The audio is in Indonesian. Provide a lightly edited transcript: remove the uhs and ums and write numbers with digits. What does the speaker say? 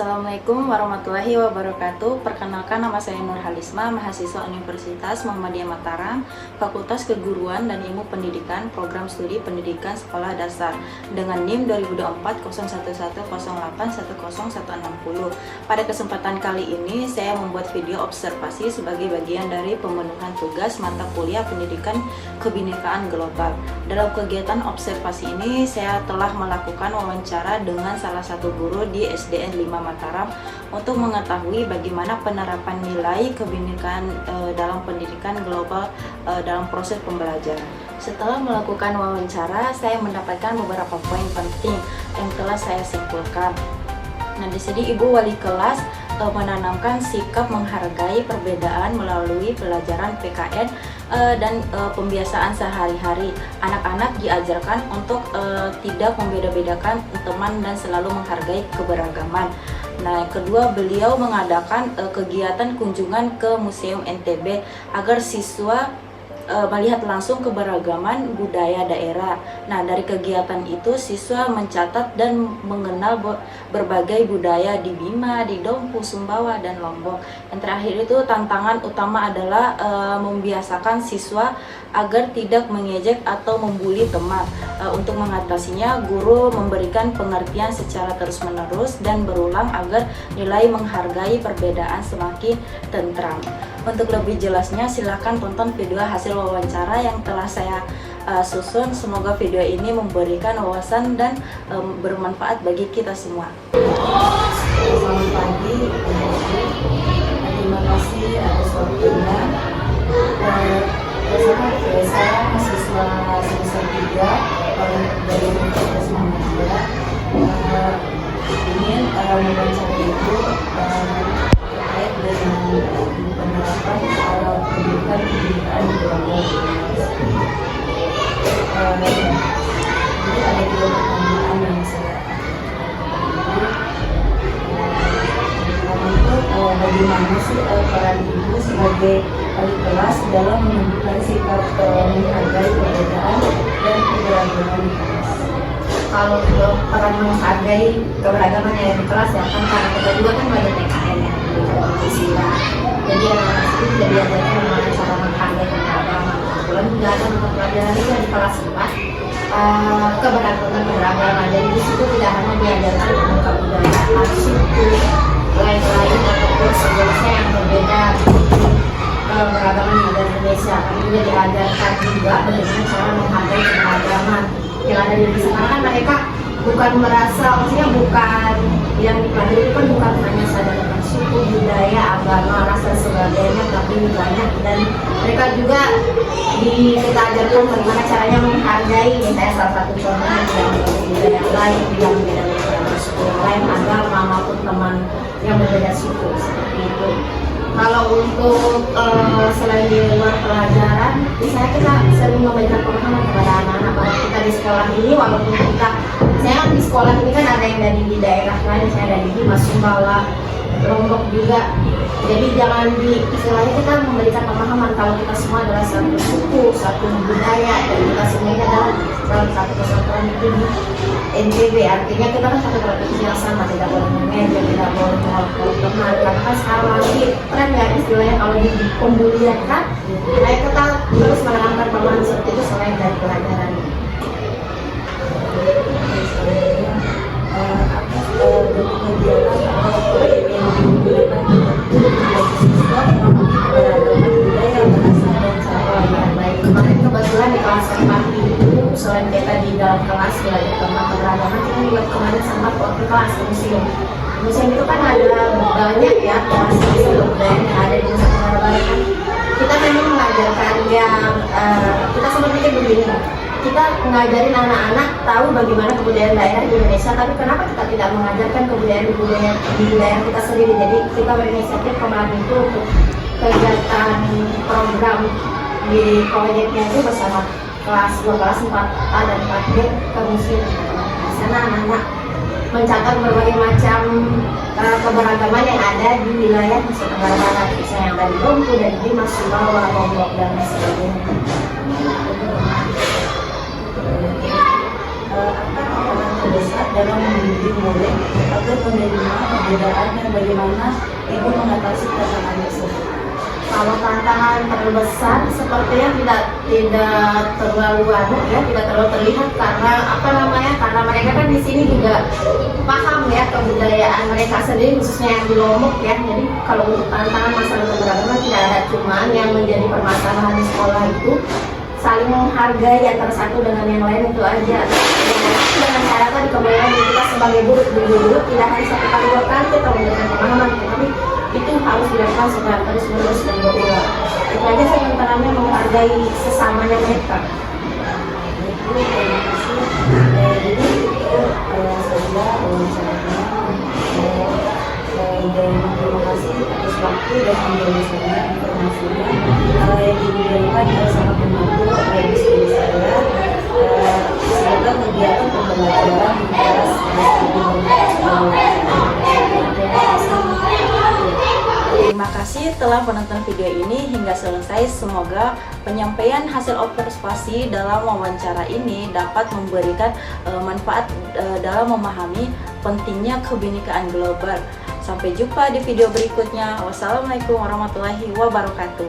Assalamualaikum warahmatullahi wabarakatuh. Perkenalkan, nama saya Nur Halisma, mahasiswa Universitas Muhammadiyah Mataram, Fakultas Keguruan dan Ilmu Pendidikan, Program Studi Pendidikan Sekolah Dasar dengan NIM 20240110810160. Pada kesempatan kali ini saya membuat video observasi sebagai bagian dari pemenuhan tugas mata kuliah Pendidikan Kebinekaan Global. Dalam kegiatan observasi ini saya telah melakukan wawancara dengan salah satu guru di SDN 5 Mataram untuk mengetahui bagaimana penerapan nilai kebinekaan dalam pendidikan global dalam proses pembelajaran. Setelah melakukan wawancara, saya mendapatkan beberapa poin penting yang telah saya simpulkan. Nah, di sini Ibu Wali kelas menanamkan sikap menghargai perbedaan melalui pelajaran PKN dan pembiasaan sehari-hari. Anak-anak diajarkan untuk tidak membeda-bedakan teman dan selalu menghargai keberagaman. Nah, yang kedua, beliau mengadakan kegiatan kunjungan ke Museum NTB agar siswa melihat langsung keberagaman budaya daerah. Nah, dari kegiatan itu siswa mencatat dan mengenal berbagai budaya di Bima, di Dompu, Sumbawa, dan Lombok. Yang terakhir itu tantangan utama adalah membiasakan siswa agar tidak mengejek atau membuli teman. Untuk mengatasinya, guru memberikan pengertian secara terus-menerus dan berulang agar nilai menghargai perbedaan semakin tentram. Untuk lebih jelasnya silahkan tonton video hasil wawancara yang telah saya susun. Semoga video ini memberikan wawasan dan bermanfaat bagi kita semua. Selamat pagi, terima kasih atas waktunya. Saya mahasiswa semester 3 dari Universitas Muhammadiyah. Ingin wawancara itu terkait dengan penerapan pendidikan global. Jadi ada dua pertanyaan yang saya bagaimana sih peran ibu sebagai wali kelas dalam menunjukkan sikap menghargai perbedaan dan keberagaman di kelas? Kalau peran menghargai keberagaman yang di kelas ya kan, karena kita juga kan belajar PKN ya, istilah. Jadi anak-anak itu tidak diajarkan bagaimana cara menghargai keberagaman. Kebetulan juga ada mata pelajaran itu di kelas 4 keberagaman. Jadi di situ tidak hanya diajarkan tentang kebudayaan, suku, lain-lain ataupun sejenisnya yang berbeda keberagaman yang ada di Indonesia. Tapi juga diajarkan juga bagaimana cara menghargai keberagaman yang ada di Indonesia. Karena kan mereka bukan merasa, maksudnya bukan yang dipelajari itu kan bukan hanya sadar tentang suku, budaya, agama, ras dan sebagainya, tapi banyak, dan mereka juga kita ajarkan bagaimana caranya menghargai. Misalnya salah satu contohnya yang budaya yang lain, yang berbeda suku yang lain, agama maupun teman yang berbeda suku, seperti itu. Kalau untuk selain di luar pelajaran, misalnya kita sering memberikan pemahaman kepada anak-anak bahwa kita di sekolah ini, walaupun kita, misalnya di sekolah ini kan ada yang dari di daerah lain, misalnya dari Bima, Sumbawa, Lombok juga. Jadi jangan istilahnya kita memberikan pemahaman kalau kita semua adalah satu suku, satu budaya, dan kita semua ini adalah salah satu kesatuan itu di NTB. Artinya kita kan satu provinsi yang sama, tidak boleh mengejek, tidak boleh mengolok teman. Karena kan sekarang lagi tren ya istilahnya kalau di pembulian kan, nah kita terus menanamkan pemahaman seperti itu selain dari pelajaran. Kebetulan di kelas 4 itu selain kita di dalam kelas belajar tentang keberagaman, kita juga kemarin sempat ke kelas museum. Museum itu kan ada banyak ya kelas budaya yang ada di Nusa Tenggara Barat. Kan kita memang mengajarkan yang kita sepertinya begini, kita mengajarin anak-anak tahu bagaimana kebudayaan daerah di Indonesia, tapi kenapa kita tidak mengajarkan kebudayaan di budaya kita sendiri? Jadi kita berinisiatif kemarin itu untuk kegiatan program di proyeknya itu bersama kelas 4A dan 4B ke museum. Di sana anak-anak mencatat berbagai macam keberagaman yang ada di wilayah Nusa Tenggara Barat, misalnya yang dari Dompu, dari Bima, Sumbawa, Lombok, dan sebagainya. Apa terbesar dalam membimbing murid agar menerima perbedaan dan bagaimana Ibu mengatasi tantangan tersebut? Kalau tantangan terbesar sepertinya tidak terlalu tidak terlalu terlihat karena mereka kan di sini juga paham ya kebudayaan mereka sendiri, khususnya yang di Lombok ya. Jadi kalau untuk tantangan masalah keberagaman tidak ada, cuman yang menjadi permasalahan di sekolah itu saling menghargai antara satu dengan yang lain, itu aja. Dengan cara tadi kembali lagi kita sebagai guru tidak hanya satu kali dua kali kita memberikan pemahaman, tapi itu harus dilakukan secara terus-menerus dan berulang. Itu aja sih tantangannya, menghargai sesamanya mereka. Itu terima kasih. Jadi itu saja wawancaranya. Dan terima kasih atas waktu dan penjelasannya, informasinya yang diberikan sangat membantu bagi studi saya. Semoga kegiatan pembelajaran di kelas Terima kasih telah menonton video ini hingga selesai. Semoga penyampaian hasil observasi dalam wawancara ini dapat memberikan manfaat dalam memahami pentingnya kebinekaan global. Sampai jumpa di video berikutnya. Wassalamualaikum warahmatullahi wabarakatuh.